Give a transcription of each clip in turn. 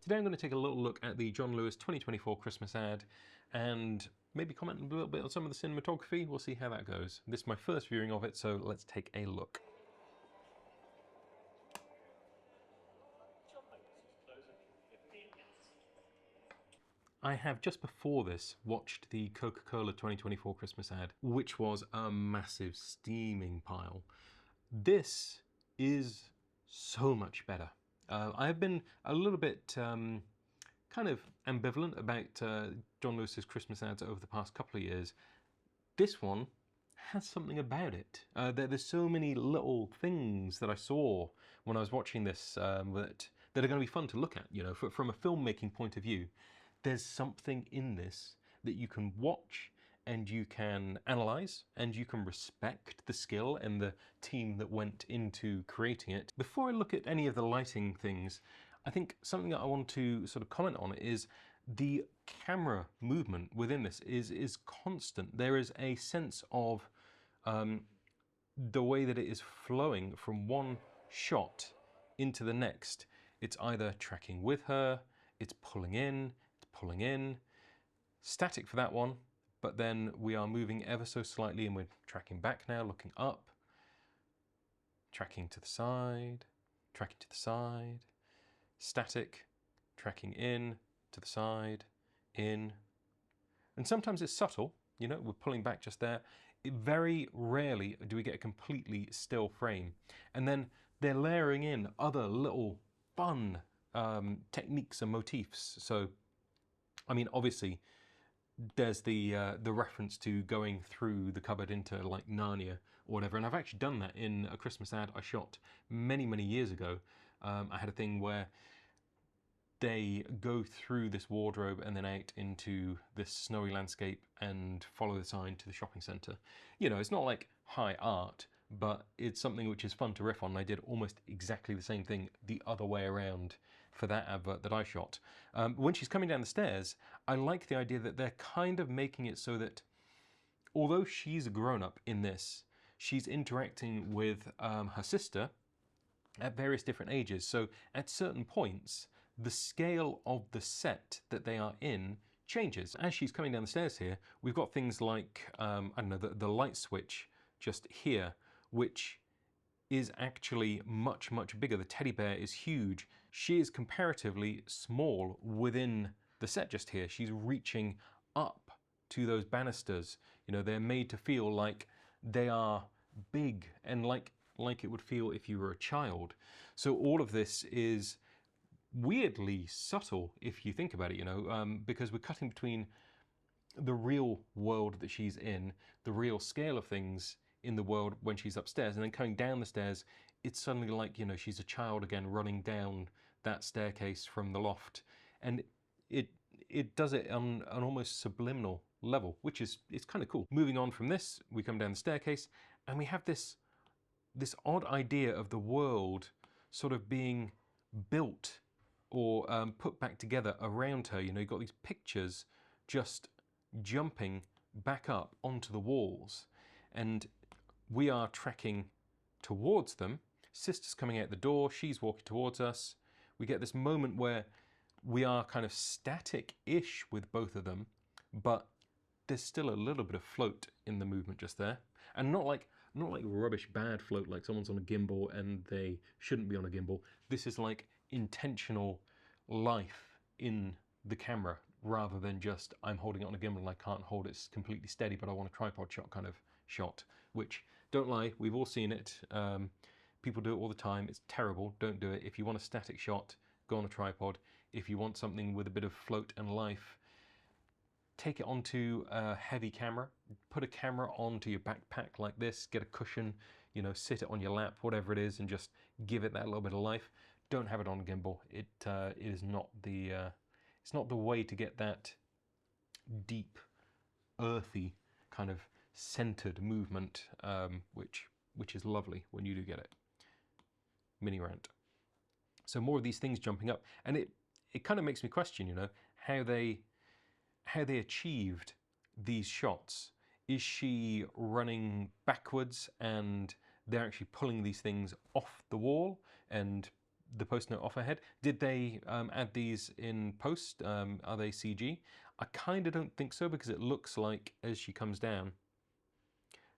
Today I'm going to take a little look at the John Lewis 2024 Christmas ad and maybe comment a little bit on some of the cinematography. We'll see how that goes. This is my first viewing of it, so let's take a look. I have just before this watched the Coca-Cola 2024 Christmas ad, which was a massive steaming pile. This is so much better. I have been a little bit kind of ambivalent about John Lewis's Christmas ads over the past couple of years. This one has something about it. There's so many little things that I saw when I was watching this that are going to be fun to look at. You know, from a filmmaking point of view, there's something in this that you can watch and you can analyze and you can respect the skill and the team that went into creating it. Before I look at any of the lighting things, I think something that I want to sort of comment on is the camera movement within this is constant. There is a sense of the way that it is flowing from one shot into the next. It's either tracking with her, it's pulling in, static for that one, but then we are moving ever so slightly and we're tracking back now, looking up, tracking to the side, static, tracking in, to the side, in. And sometimes it's subtle, you know, we're pulling back just there. Very rarely do we get a completely still frame. And then they're layering in other little fun techniques and motifs. So, I mean, obviously, there's the reference to going through the cupboard into like Narnia or whatever, and I've actually done that in a Christmas ad I shot many years ago. I had a thing where they go through this wardrobe and then out into this snowy landscape and follow the sign to the shopping centre. You know, it's not like high art, but it's something which is fun to riff on. I did almost exactly the same thing the other way around for that advert that I shot. When she's coming down the stairs, I like the idea that they're kind of making it so that although she's a grown-up in this, she's interacting with her sister at various different ages. So at certain points, the scale of the set that they are in changes. As she's coming down the stairs here, we've got things like, I don't know, the light switch just here, which is actually much bigger. The teddy bear is huge. She is comparatively small within the set just here. She's reaching up to those banisters. You know, they're made to feel like they are big and like it would feel if you were a child. So all of this is weirdly subtle if you think about it, you know, because we're cutting between the real world that she's in, the real scale of things in the world when she's upstairs, and then coming down the stairs, it's suddenly like, you know, she's a child again running down that staircase from the loft. And it does it on an almost subliminal level, which is, it's kind of cool. Moving on from this, we come down the staircase and we have this odd idea of the world sort of being built or put back together around her. You know, you've got these pictures just jumping back up onto the walls, and we are tracking towards them. Sister's coming out the door, she's walking towards us. We get this moment where we are kind of static-ish with both of them, but there's still a little bit of float in the movement just there. And not like rubbish bad float, like someone's on a gimbal and they shouldn't be on a gimbal. This is like intentional life in the camera, rather than just I'm holding it on a gimbal and I can't hold it, it's completely steady, but I want a tripod shot kind of shot, which, don't lie, we've all seen it. People do it all the time. It's terrible. Don't do it. If you want a static shot, go on a tripod. If you want something with a bit of float and life, take it onto a heavy camera, put a camera onto your backpack like this, get a cushion, you know, sit it on your lap, whatever it is, and just give it that little bit of life. Don't have it on a gimbal. It is not the it's not the way to get that deep, earthy kind of centered movement, which is lovely when you do get it. Mini rant. So more of these things jumping up, and it kind of makes me question, you know, how they achieved these shots. Is she running backwards and they're actually pulling these things off the wall and the post-note off her head. Did they add these in post? Are they CG? I kind of don't think so, because it looks like as she comes down,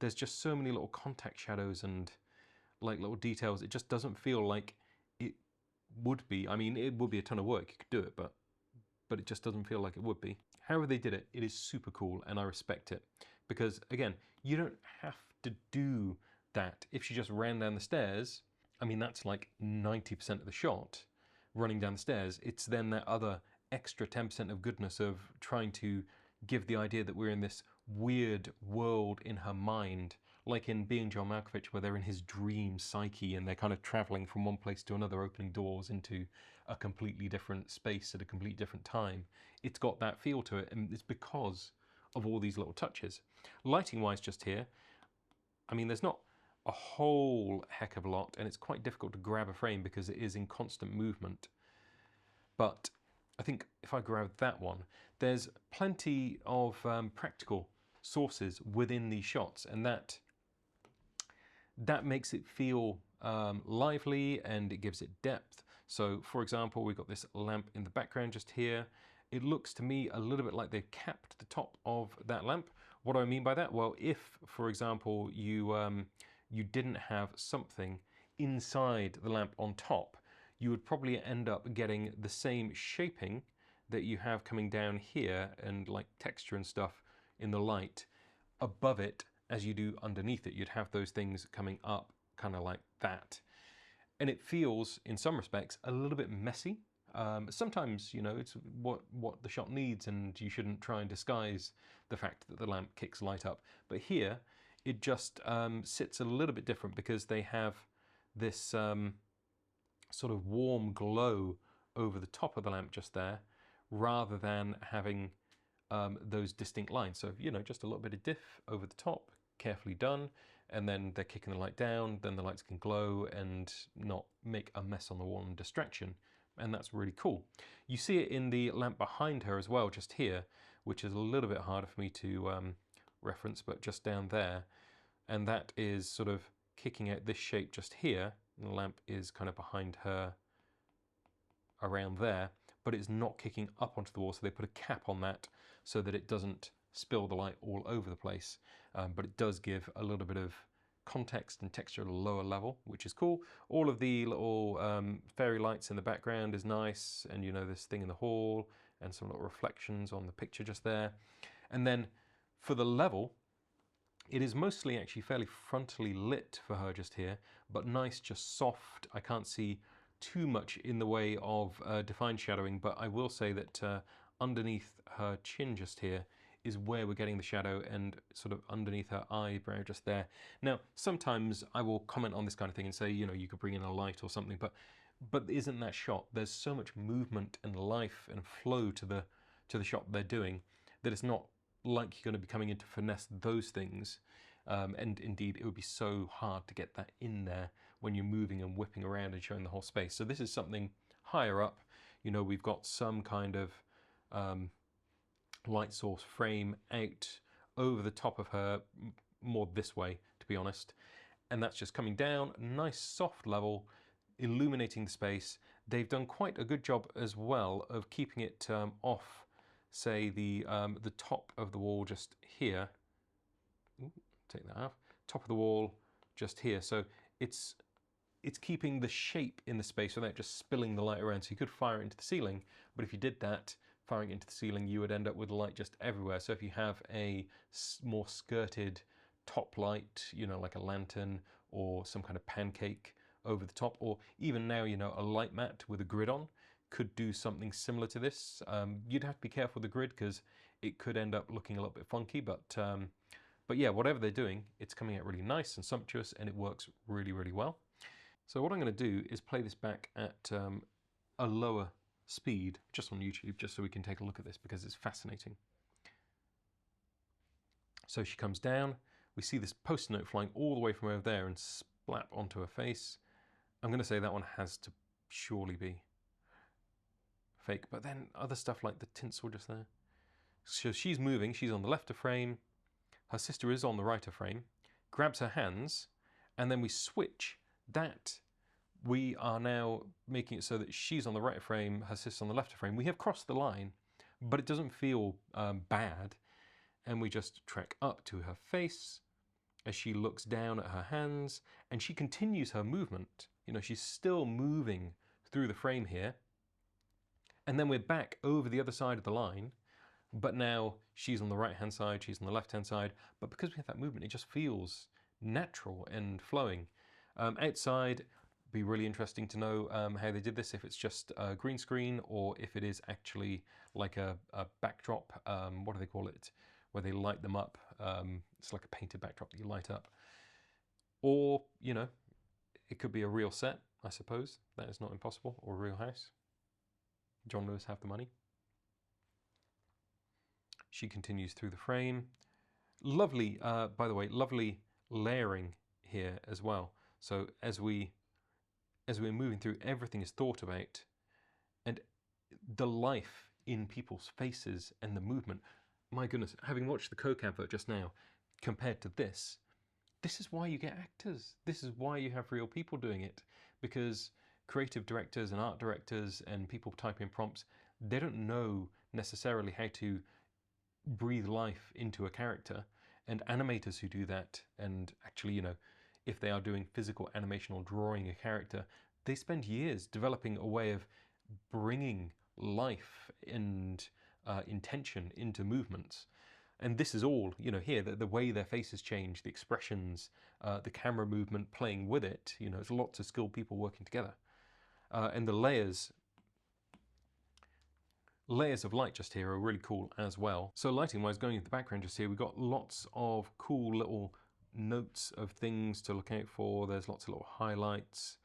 there's just so many little contact shadows and like little details. It just doesn't feel like it would be. I mean, it would be a ton of work. You could do it, but it just doesn't feel like it would be. However they did it, it is super cool, and I respect it. Because again, you don't have to do that. If she just ran down the stairs, I mean, that's like 90% of the shot, running down the stairs. It's then that other extra 10% of goodness of trying to give the idea that we're in this weird world in her mind, like in Being John Malkovich, where they're in his dream psyche and they're kind of traveling from one place to another, opening doors into a completely different space at a completely different time. It's got that feel to it, and it's because of all these little touches. Lighting wise, just here, I mean, there's not a whole heck of a lot, and it's quite difficult to grab a frame because it is in constant movement. But I think if I grab that one, there's plenty of practical sources within these shots, and that makes it feel lively, and it gives it depth. So for example, we've got this lamp in the background just here. It looks to me a little bit like they've capped the top of that lamp. What do I mean by that? Well, if, for example, you didn't have something inside the lamp on top, you would probably end up getting the same shaping that you have coming down here, and like texture and stuff in the light above it as you do underneath it. You'd have those things coming up kind of like that. And it feels, in some respects, a little bit messy. Sometimes, you know, it's what the shot needs, and you shouldn't try and disguise the fact that the lamp kicks light up. But here, it just sits a little bit different, because they have this sort of warm glow over the top of the lamp just there, rather than having those distinct lines. So, you know, just a little bit of diff over the top, carefully done, and then they're kicking the light down, then the lights can glow and not make a mess on the wall and distraction. And that's really cool. You see it in the lamp behind her as well, just here, which is a little bit harder for me to reference, but just down there. And that is sort of kicking out this shape just here, and the lamp is kind of behind her around there, but it's not kicking up onto the wall, so they put a cap on that so that it doesn't spill the light all over the place. But it does give a little bit of context and texture at a lower level, which is cool. All of the little fairy lights in the background is nice, and you know, this thing in the hall, and some little reflections on the picture just there. And then for the level, it is mostly actually fairly frontally lit for her just here, but nice, just soft. I can't see too much in the way of defined shadowing, but I will say that underneath her chin just here is where we're getting the shadow, and sort of underneath her eyebrow just there. Now, sometimes I will comment on this kind of thing and say, you know, you could bring in a light or something, but isn't that shot, there's so much movement and life and flow to the shot they're doing, that it's not like you're going to be coming in to finesse those things. And indeed, it would be so hard to get that in there when you're moving and whipping around and showing the whole space. So this is something higher up. You know, we've got some kind of light source frame out over the top of her, more this way, to be honest. And that's just coming down, nice soft level, illuminating the space. They've done quite a good job as well of keeping it off, say, the top of the wall just here. Ooh, take that off. Top of the wall just here. So it's keeping the shape in the space without just spilling the light around. So you could fire it into the ceiling, but if you did that, firing it into the ceiling, you would end up with light just everywhere. So if you have a more skirted top light, you know, like a lantern or some kind of pancake over the top, or even now, you know, a light mat with a grid on could do something similar to this. You'd have to be careful with the grid, because it could end up looking a little bit funky, but yeah, whatever they're doing, it's coming out really nice and sumptuous, and it works really, really well. So what I'm going to do is play this back at a lower speed, just on YouTube, just so we can take a look at this, because it's fascinating. So she comes down, we see this post note flying all the way from over there and splap onto her face. I'm going to say that one has to surely be fake, but then other stuff like the tinsel just there. So she's moving, she's on the left of frame, her sister is on the right of frame, grabs her hands, and then we switch that we are now making it so that she's on the right of frame, her sister's on the left of frame. We have crossed the line, but it doesn't feel bad. And we just trek up to her face as she looks down at her hands, and she continues her movement. You know, she's still moving through the frame here. And then we're back over the other side of the line, but now she's on the right-hand side, she's on the left-hand side. But because we have that movement, it just feels natural and flowing. Outside, be really interesting to know how they did this, if it's just a green screen or if it is actually like a backdrop, what do they call it, where they light them up. It's like a painted backdrop that you light up. Or, you know, it could be a real set, I suppose. That is not impossible, or a real house. John Lewis have the money. She continues through the frame. Lovely, by the way, lovely layering here as well. So as we're moving through, everything is thought about, and the life in people's faces and the movement. My goodness, having watched the Coke advert just now, compared to this is why you get actors. This is why you have real people doing it, because creative directors and art directors and people typing prompts, they don't know necessarily how to breathe life into a character. And animators who do that, and actually, you know, if they are doing physical animation or drawing a character, they spend years developing a way of bringing life and intention into movements. And this is all, you know, here, the way their faces change, the expressions, the camera movement playing with it, you know, it's lots of skilled people working together. And the layers of light just here are really cool as well. So lighting wise, going into the background just here, we've got lots of cool little notes of things to look out for. There's lots of little highlights.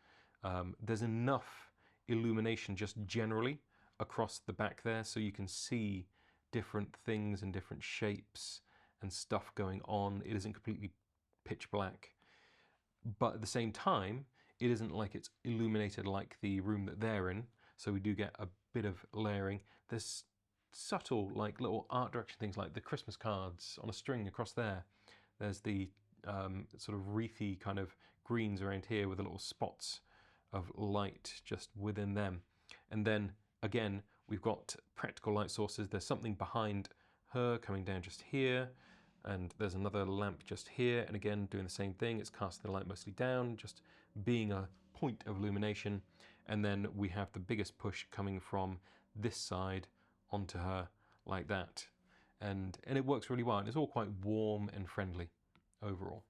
There's enough illumination just generally across the back there, so you can see different things and different shapes and stuff going on. It isn't completely pitch black, but at the same time, it isn't like it's illuminated like the room that they're in. So we do get a bit of layering. There's subtle, like little art direction things, like the Christmas cards on a string across there. There's the sort of wreathy kind of greens around here with the little spots of light just within them. And then again, we've got practical light sources. There's something behind her coming down just here, and there's another lamp just here, and again doing the same thing. It's casting the light mostly down, just being a point of illumination. And then we have the biggest push coming from this side onto her like that, and it works really well, and it's all quite warm and friendly overall.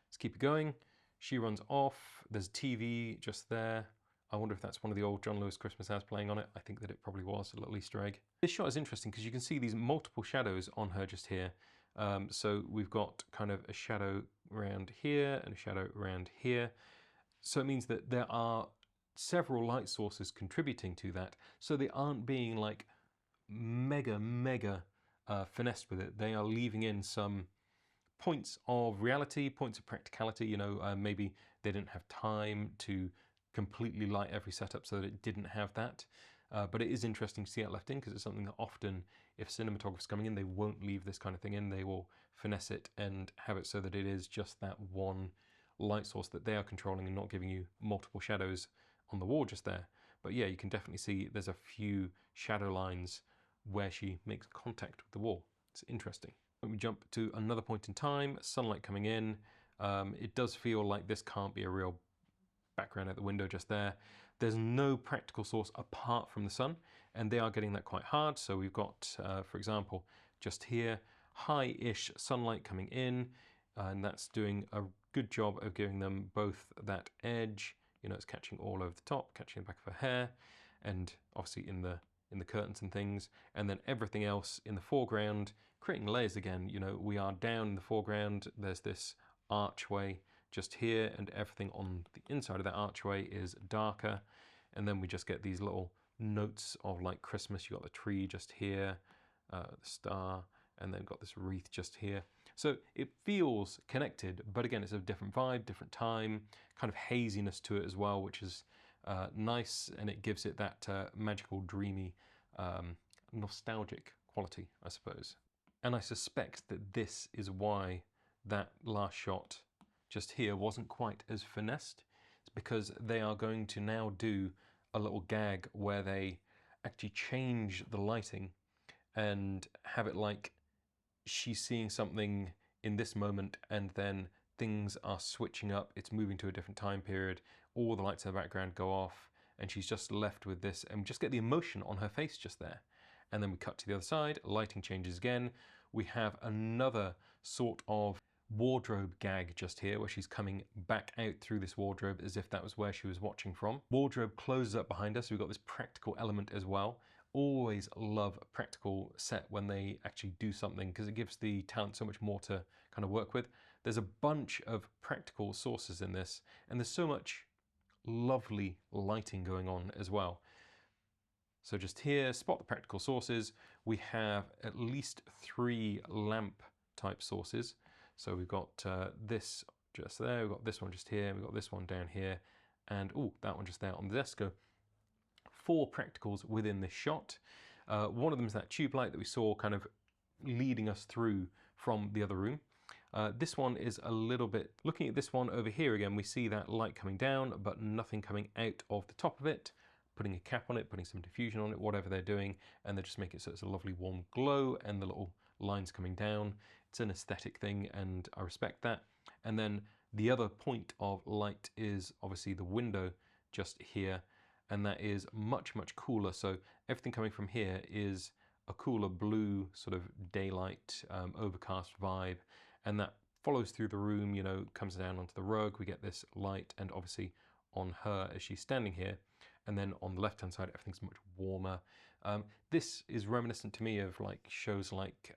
Let's keep it going. She runs off. There's a TV just there. I wonder if that's one of the old John Lewis Christmas ads playing on it. I think that it probably was, a little Easter egg. This shot is interesting because you can see these multiple shadows on her just here. So we've got kind of a shadow around here and a shadow around here. So it means that there are several light sources contributing to that. So they aren't being like mega finessed with it. They are leaving in some points of reality, points of practicality. You know, maybe they didn't have time to completely light every setup so that it didn't have that. But it is interesting to see it left in, because it's something that often, if cinematographer's coming in, they won't leave this kind of thing in. They will finesse it and have it so that it is just that one light source that they are controlling and not giving you multiple shadows on the wall just there. But yeah, you can definitely see there's a few shadow lines where she makes contact with the wall. It's interesting. When we jump to another point in time, sunlight coming in, it does feel like this can't be a real background out the window just there. There's no practical source apart from the sun, and they are getting that quite hard. So we've got, for example, just here, high-ish sunlight coming in, and that's doing a good job of giving them both that edge. You know, it's catching all over the top, catching the back of her hair, and obviously in the curtains and things, and then everything else in the foreground, creating layers again. You know, we are down in the foreground, there's this archway just here, and everything on the inside of that archway is darker, and then we just get these little notes of like Christmas. You got the tree just here, the star, and then got this wreath just here. So it feels connected, but again, it's a different vibe, different time, kind of haziness to it as well, which is nice, and it gives it that magical, dreamy, nostalgic quality, I suppose. And I suspect that this is why that last shot just here wasn't quite as finessed. because they are going to now do a little gag where they actually change the lighting and have it like she's seeing something in this moment and then things are switching up, it's moving to a different time period, all the lights in the background go off, and she's just left with this, and we just get the emotion on her face just there. And then we cut to the other side, lighting changes again. We have another sort of wardrobe gag just here where she's coming back out through this wardrobe as if that was where she was watching from. Wardrobe closes up behind us, so we've got this practical element as well. Always love a practical set when they actually do something because it gives the talent so much more to kind of work with. There's a bunch of practical sources in this, and there's so much lovely lighting going on as well. So just here, spot the practical sources. We have at least 3 lamp type sources. So we've got this just there, we've got this one just here, we've got this one down here, and oh, that one just there on the desk. 4 practicals within this shot. One of them is that tube light that we saw kind of leading us through from the other room. This one is a little bit, looking at this one over here again, we see that light coming down, but nothing coming out of the top of it. Putting a cap on it, putting some diffusion on it, whatever they're doing, and they just make it so it's a lovely warm glow and the little lines coming down. It's an aesthetic thing and I respect that. And then the other point of light is obviously the window just here, and that is much, much cooler. So everything coming from here is a cooler blue sort of daylight, overcast vibe, and that follows through the room, you know, comes down onto the rug. We get this light and obviously on her as she's standing here. And then on the left-hand side, everything's much warmer. This is reminiscent to me of like shows like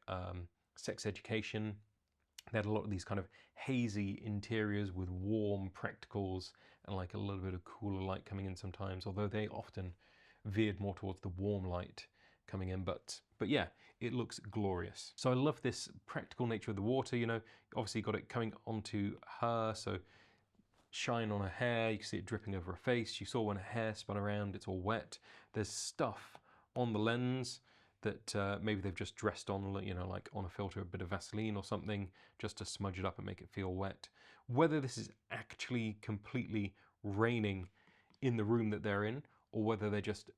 Sex Education. They had a lot of these kind of hazy interiors with warm practicals and like a little bit of cooler light coming in sometimes, although they often veered more towards the warm light coming in, but yeah, it looks glorious. So I love this practical nature of the water, you know, obviously got it coming onto her, so shine on her hair, you can see it dripping over her face. You saw when her hair spun around, it's all wet. There's stuff on the lens that maybe they've just dressed on, you know, like on a filter, a bit of Vaseline or something, just to smudge it up and make it feel wet. Whether this is actually completely raining in the room that they're in, or whether they're just,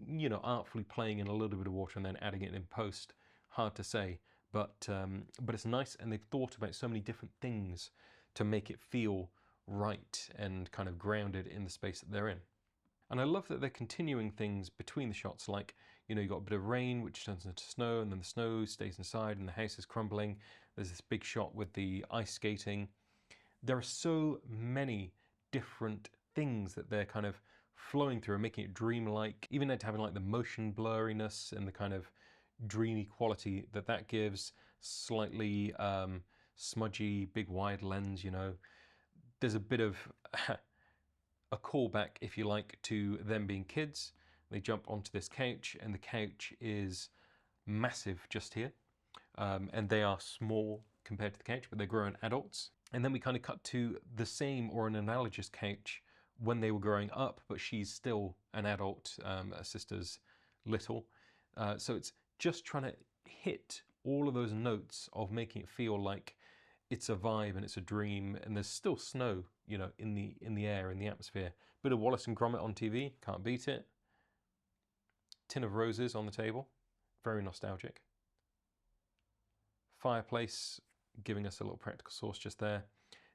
you know, artfully playing in a little bit of water and then adding it in post, hard to say. But it's nice, and they've thought about so many different things to make it feel right and kind of grounded in the space that they're in. And I love that they're continuing things between the shots, like, you know, you've got a bit of rain which turns into snow, and then the snow stays inside and the house is crumbling. There's this big shot with the ice skating. There are so many different things that they're kind of flowing through and making it dreamlike, even having like the motion blurriness and the kind of dreamy quality that that gives, slightly smudgy, big wide lens, you know. There's a bit of a callback, if you like, to them being kids. They jump onto this couch, and the couch is massive just here. And they are small compared to the couch, but they're grown adults. And then we kind of cut to the same or an analogous couch when they were growing up, but she's still an adult, her sister's little. So it's just trying to hit all of those notes of making it feel like it's a vibe and it's a dream, and there's still snow, you know, in the air, in the atmosphere. Bit of Wallace and Gromit on TV, can't beat it. Tin of roses on the table, very nostalgic. Fireplace giving us a little practical source just there.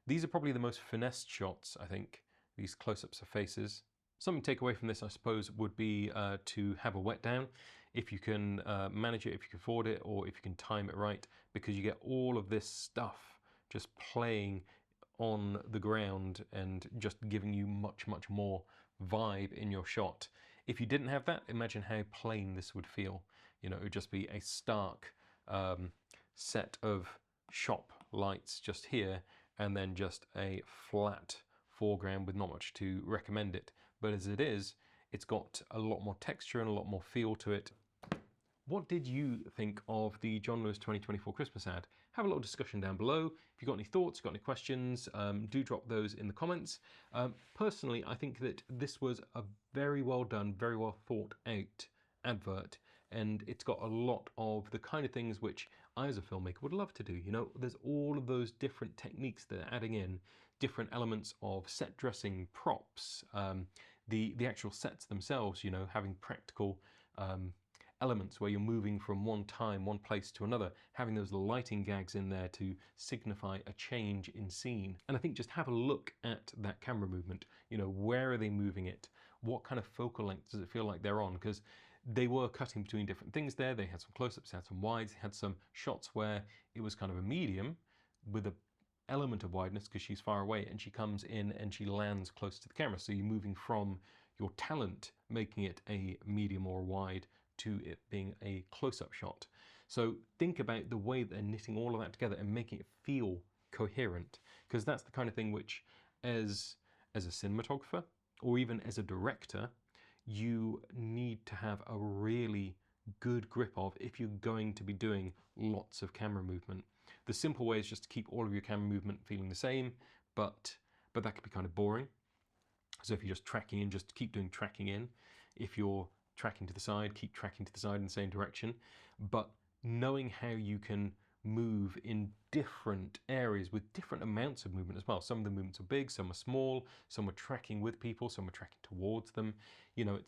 These are probably the most finessed shots, I think, these close-ups of faces. Something to take away from this, I suppose, would be to have a wet down, if you can manage it, if you can afford it, or if you can time it right, because you get all of this stuff just playing on the ground and just giving you much, much more vibe in your shot. If you didn't have that, imagine how plain this would feel. You know, it would just be a stark set of shop lights just here, and then just a flat foreground with not much to recommend it. But as it is, it's got a lot more texture and a lot more feel to it. What did you think of the John Lewis 2024 Christmas ad? Have a little discussion down below. If you've got any thoughts, got any questions, do drop those in the comments. Personally, I think that this was a very well done, very well thought out advert, and it's got a lot of the kind of things which I as a filmmaker would love to do. You know, there's all of those different techniques that are adding in, different elements of set dressing, props, the actual sets themselves, you know, having practical elements where you're moving from one time, one place to another, having those lighting gags in there to signify a change in scene. And I think just have a look at that camera movement. You know, where are they moving it? What kind of focal length does it feel like they're on? Because they were cutting between different things there. They had some close-ups, they had some wides, they had some shots where it was kind of a medium with a element of wideness because she's far away, and she comes in and she lands close to the camera. So you're moving from your talent making it a medium or wide to it being a close-up shot. So think about the way that they're knitting all of that together and making it feel coherent, because that's the kind of thing which, as a cinematographer or even as a director, you need to have a really good grip of if you're going to be doing lots of camera movement. The simple way is just to keep all of your camera movement feeling the same, but that could be kind of boring. So if you're just tracking in, just keep doing tracking in. If you're tracking to the side, keep tracking to the side in the same direction. But knowing how you can move in different areas with different amounts of movement as well. Some of the movements are big, some are small, some are tracking with people, some are tracking towards them. You know,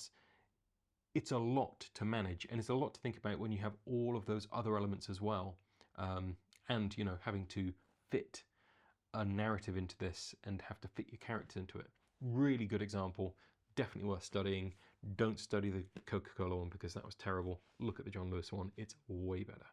it's a lot to manage, and it's a lot to think about when you have all of those other elements as well. And, you know, having to fit a narrative into this and have to fit your characters into it. Really good example, definitely worth studying. Don't study the Coca-Cola one because that was terrible. Look at the John Lewis one, it's way better.